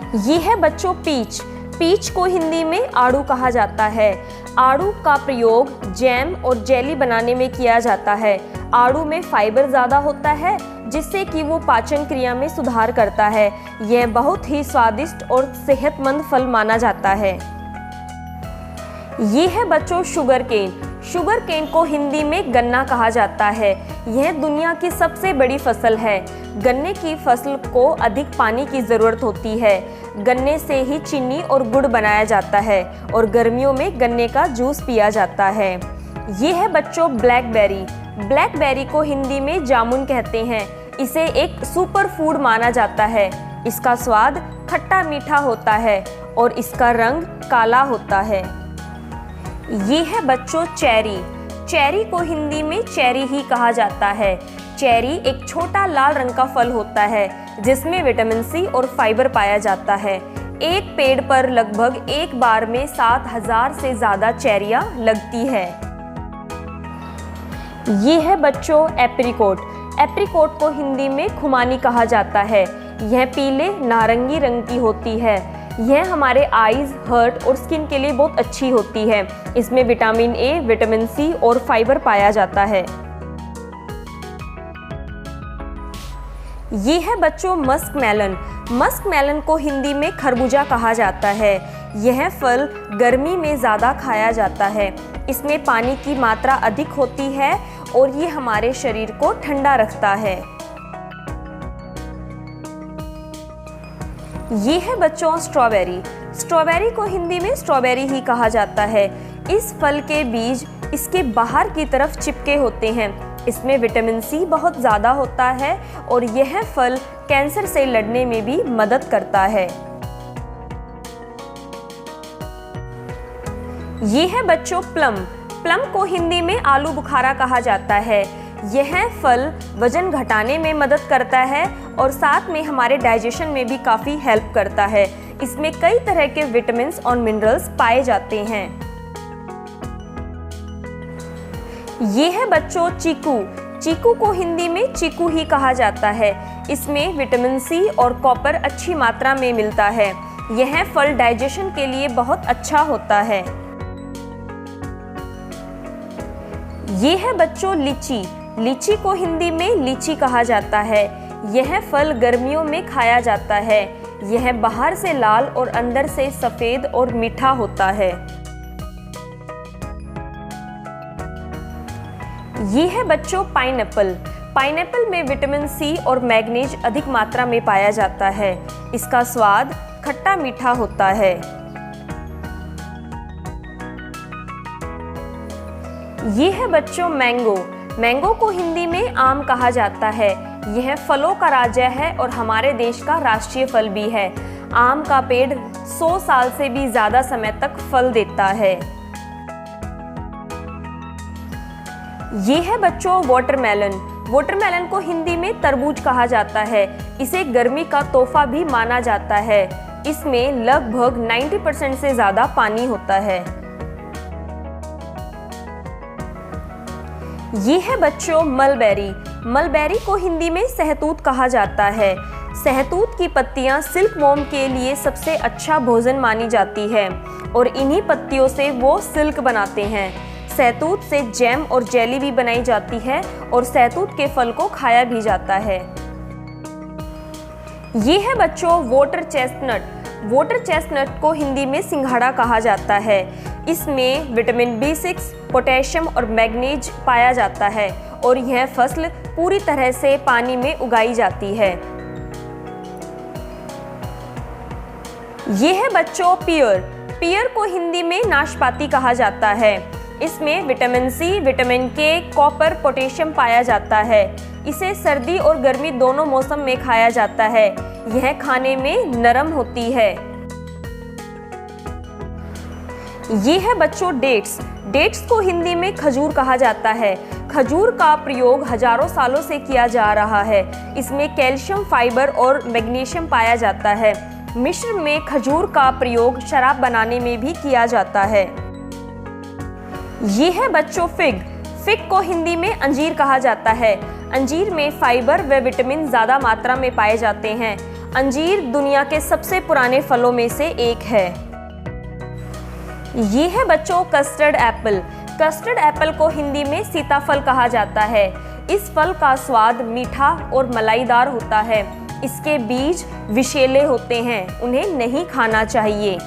ये है बच्चों पीच। पीच को हिंदी में आड़ू कहा जाता है। आड़ू का प्रयोग जैम और जेली बनाने में किया जाता है। आड़ू में फाइबर ज़्यादा होता है जिससे कि वो पाचन क्रिया में सुधार करता है। यह बहुत ही स्वादिष्ट और सेहतमंद फल माना जाता है। ये है बच्चों शुगर केन। शुगर केन को हिंदी में गन्ना कहा जाता है। यह दुनिया की सबसे बड़ी फसल है। गन्ने की फसल को अधिक पानी की ज़रूरत होती है। गन्ने से ही चीनी और गुड़ बनाया जाता है और गर्मियों में गन्ने का जूस पिया जाता है। ये है बच्चों ब्लैकबेरी। ब्लैकबेरी को हिंदी में जामुन कहते हैं। इसे एक सुपर फूड माना जाता है। इसका स्वाद खट्टा मीठा होता है और इसका रंग काला होता है। ये है बच्चों चेरी। चेरी को हिंदी में चेरी ही कहा जाता है। चेरी एक छोटा लाल रंग का फल होता है जिसमें विटामिन सी और फाइबर पाया जाता है। एक पेड़ पर लगभग एक बार में 7000 से ज़्यादा चेरियां लगती है। ये है बच्चों एप्रिकॉट। एप्रिकॉट को हिंदी में खुमानी कहा जाता है। यह पीले नारंगी रंग की होती है। यह हमारे आईज, हार्ट और स्किन के लिए बहुत अच्छी होती है। इसमें विटामिन ए, विटामिन सी और फाइबर पाया जाता है। ये है बच्चों मस्क मेलन। मस्क मेलन को हिंदी में खरबूजा कहा जाता है। यह फल गर्मी में ज़्यादा खाया जाता है। इसमें पानी की मात्रा अधिक होती है और ये हमारे शरीर को ठंडा रखता है। ये है बच्चों स्ट्रॉबेरी। स्ट्रॉबेरी को हिंदी में स्ट्रॉबेरी ही कहा जाता है। इस फल के बीज इसके बाहर की तरफ चिपके होते हैं। इसमें विटामिन सी बहुत ज़्यादा होता है और यह फल कैंसर से लड़ने में भी मदद करता है। ये है बच्चों प्लम। प्लम को हिंदी में आलू बुखारा कहा जाता है। यह फल वजन घटाने में मदद करता है और साथ में हमारे डाइजेशन में भी काफ़ी हेल्प करता है। इसमें कई तरह के विटामिन्स और मिनरल्स पाए जाते हैं। ये है बच्चों चीकू। चीकू को हिंदी में चीकू ही कहा जाता है। इसमें विटामिन सी और कॉपर अच्छी मात्रा में मिलता है। यह फल डाइजेशन के लिए बहुत अच्छा होता है। ये है बच्चों लीची। लीची को हिंदी में लीची कहा जाता है। यह फल गर्मियों में खाया जाता है। यह बाहर से लाल और अंदर से सफ़ेद और मीठा होता है। ये है बच्चों पाइनएप्पल। पाइनएप्पल में विटामिन सी और मैग्नीज अधिक मात्रा में पाया जाता है। इसका स्वाद खट्टा मीठा होता है। ये है बच्चों मैंगो। मैंगो को हिंदी में आम कहा जाता है। यह फलों का राजा है और हमारे देश का राष्ट्रीय फल भी है। आम का पेड़ 100 साल से भी ज़्यादा समय तक फल देता है। ये है बच्चों वाटरमेलन। वाटरमेलन को हिंदी में तरबूज कहा जाता है। इसे गर्मी का तोहफा भी माना जाता है। इसमें लगभग 90% से ज़्यादा पानी होता है। ये है बच्चों मलबेरी। मलबेरी को हिंदी में सहतूत कहा जाता है। सहतूत की पत्तियां सिल्क वॉर्म के लिए सबसे अच्छा भोजन मानी जाती है और इन्हीं पत्तियों से वो सिल्क बनाते हैं। सहतूत से जैम और जेली भी बनाई जाती है और सहतूत के फल को खाया भी जाता है। ये है बच्चों वाटर चेस्टनट। वाटर चेस्टनट को हिंदी में सिंघाड़ा कहा जाता है। इसमें विटामिन B6, पोटेशियम और मैग्नीज पाया जाता है और यह फसल पूरी तरह से पानी में उगाई जाती है। ये है बच्चों पियर। पियर को हिंदी में नाशपाती कहा जाता है। इसमें विटामिन सी, विटामिन के, कॉपर, पोटेशियम पाया जाता है। इसे सर्दी और गर्मी दोनों मौसम में खाया जाता है। यह खाने में नरम होती है। ये है बच्चों डेट्स। डेट्स को हिंदी में खजूर कहा जाता है। खजूर का प्रयोग हजारों सालों से किया जा रहा है। इसमें कैल्शियम, फाइबर और मैग्नीशियम पाया जाता है। मिस्र में खजूर का प्रयोग शराब बनाने में भी किया जाता है। ये है बच्चों फिग। फिग को हिंदी में अंजीर कहा जाता है। अंजीर में फाइबर व विटामिन ज़्यादा मात्रा में पाए जाते हैं। अंजीर दुनिया के सबसे पुराने फलों में से एक है। ये है बच्चों कस्टर्ड एप्पल। कस्टर्ड एप्पल को हिंदी में सीताफल कहा जाता है। इस फल का स्वाद मीठा और मलाईदार होता है। इसके बीज विषैले होते हैं, उन्हें नहीं खाना चाहिए।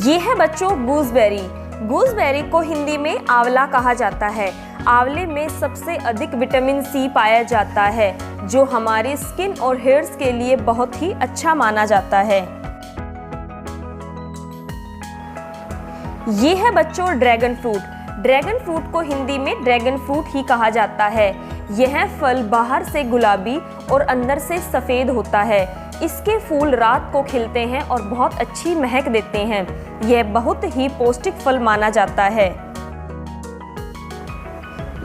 ये है बच्चों गूसबेरी। गूसबेरी को हिंदी में आंवला कहा जाता है। आंवले में सबसे अधिक विटामिन सी पाया जाता है, जो हमारी स्किन और हेयर्स के लिए बहुत ही अच्छा माना जाता है। ये है बच्चों ड्रैगन फ्रूट। ड्रैगन फ्रूट को हिंदी में ड्रैगन फ्रूट ही कहा जाता है। यह फल बाहर से गुलाबी और अंदर से सफ़ेद होता है। इसके फूल रात को खिलते हैं और बहुत अच्छी महक देते हैं। यह बहुत ही पौष्टिक फल माना जाता है।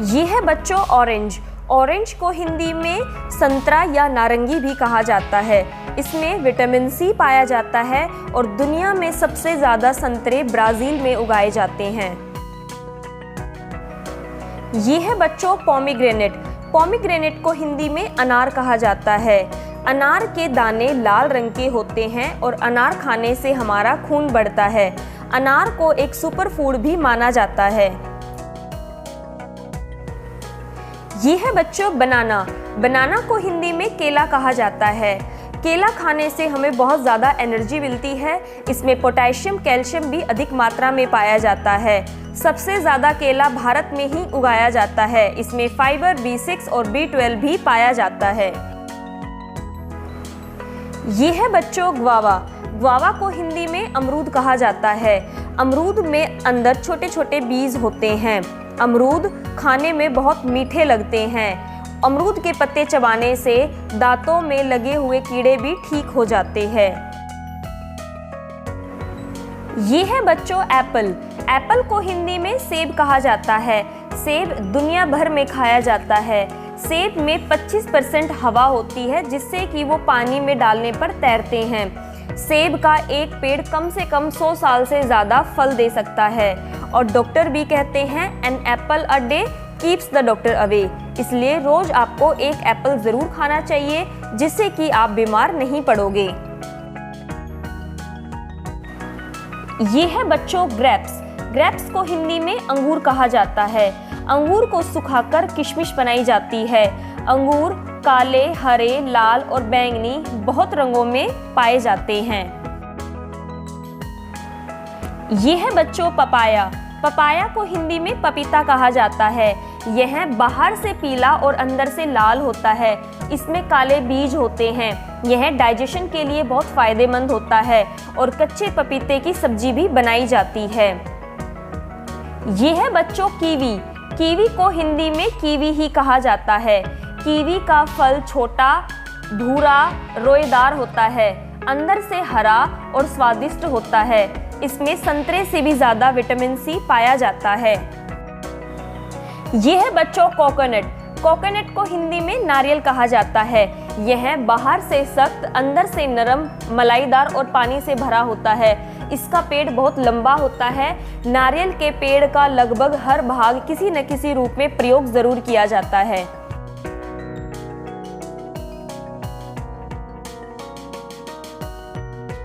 ये है बच्चों ऑरेंज। ऑरेंज को हिंदी में संतरा या नारंगी भी कहा जाता है। इसमें विटामिन सी पाया जाता है और दुनिया में सबसे ज़्यादा संतरे ब्राज़ील में उगाए जाते हैं। ये है बच्चों पोमीग्रेनेट। पोमीग्रेनेट को हिंदी में अनार कहा जाता है। अनार के दाने लाल रंग के होते हैं और अनार खाने से हमारा खून बढ़ता है। अनार को एक सुपर फूड भी माना जाता है। ये है बच्चों बनाना। बनाना को हिंदी में केला कहा जाता है। केला खाने से हमें बहुत ज़्यादा एनर्जी मिलती है। इसमें पोटेशियम कैल्शियम भी अधिक मात्रा में पाया जाता है। सबसे ज़्यादा केला भारत में ही उगाया जाता है। इसमें फाइबर B6 और B12 भी पाया जाता है। ये है बच्चों ग्वावा। ग्वावा को हिंदी में अमरूद कहा जाता है। अमरूद में अंदर छोटे छोटे बीज होते हैं। अमरूद खाने में बहुत मीठे लगते हैं। अमरूद के पत्ते चबाने से दांतों में लगे हुए कीड़े भी ठीक हो जाते हैं। ये है बच्चों एप्पल। एप्पल को हिंदी में सेब कहा जाता है। सेब दुनिया भर में खाया जाता है। सेब में 25% हवा होती है, जिससे कि वो पानी में डालने पर तैरते हैं। सेब का एक पेड़ कम से कम 100 साल से ज़्यादा फल दे सकता है और डॉक्टर भी कहते हैं an apple a day keeps the doctor away. इसलिए रोज आपको एक एप्पल ज़रूर खाना चाहिए, जिससे कि आप बीमार नहीं पड़ोगे। ये है बच्चों ग्रेप्स। ग्रेप्स को हिंदी में अंगूर कहा जाता है। अंगूर को सुखाकर किशमिश बनाई जाती है। अंगूर काले, हरे, लाल और बैंगनी बहुत रंगों में पाए जाते हैं। ये है बच्चों पपाया। पपाया को हिंदी में पपीता कहा जाता है। यह बाहर से पीला और अंदर से लाल होता है। इसमें काले बीज होते हैं। यह डाइजेशन के लिए बहुत फायदेमंद होता है और कच्चे पपीते की सब्जी भी बनाई जाती है। ये है बच्चों कीवी। कीवी को हिंदी में कीवी ही कहा जाता है। कीवी का फल छोटा, भूरा, रोएदार होता है। अंदर से हरा और स्वादिष्ट होता है। इसमें संतरे से भी ज़्यादा विटामिन सी पाया जाता है। यह है बच्चों कोकोनट। कोकोनट को हिंदी में नारियल कहा जाता है। यह बाहर से सख्त, अंदर से नरम, मलाईदार और पानी से भरा होता है। इसका पेड़ बहुत लंबा होता है। नारियल के पेड़ का लगभग हर भाग किसी न किसी रूप में प्रयोग जरूर किया जाता है।